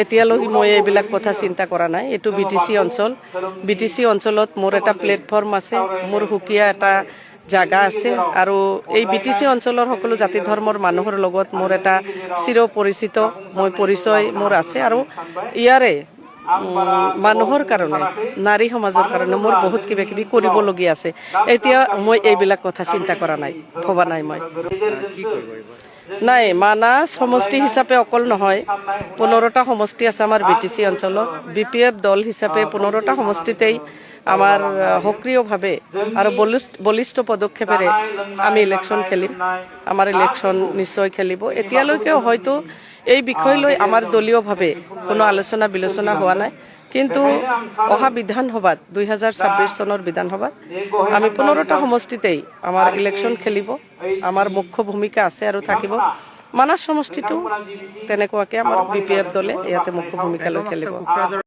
এতিয়ালৈকে মই এইবিলাক কথা চিন্তা কৰা নাই। এইটো বিটিচি অঞ্চলত মোৰ এটা প্লেটফৰ্ম আছে, মোৰ সুকীয়া এটা জাগা আছে আৰু এই বিটিচি অঞ্চলৰ সকলো জাতি ধৰ্মৰ মানুহৰ লগত মোৰ এটা চিৰ পৰিচিত পৰিচয় মোৰ আছে আৰু ইয়াৰে মানুহৰ কাৰণে, নাৰী সমাজৰ কাৰণে মোৰ বহুত কিবা কিবি কৰিবলগীয়া আছে। এতিয়া মই এইবিলাক কথা চিন্তা কৰা নাই, ভবা নাই মই। নাই, মানাহ সমষ্টি হিচাপে অকল নহয়, 15টা সমষ্টি আছে আমাৰ বিটিচি অঞ্চলত। BPF দল হিচাপে 15টা সমষ্টিতেই আমাৰ সক্ৰিয়ভাৱে আৰু বলিষ্ঠ পদক্ষেপেৰে আমি ইলেকশ্যন খেলিম। আমাৰ ইলেকশ্যন নিশ্চয় খেলিব। এতিয়ালৈকেও হয়তো এই বিষয় লৈ আমাৰ দলীয়ভাৱে কোনো আলোচনা বিলোচনা হোৱা নাই, কিন্তু অহা বিধানসভাত 2026 চনৰ বিধানসভাত আমি 15টা সমষ্টিতেই আমাৰ ইলেকশ্যন খেলিব। আমাৰ মুখ্য ভূমিকা আছে আৰু থাকিব। মানাহ সমষ্টিটো তেনেকুৱাকে আমাৰ BPF দলে ইয়াতে মুখ্য ভূমিকা লৈ খেলিব।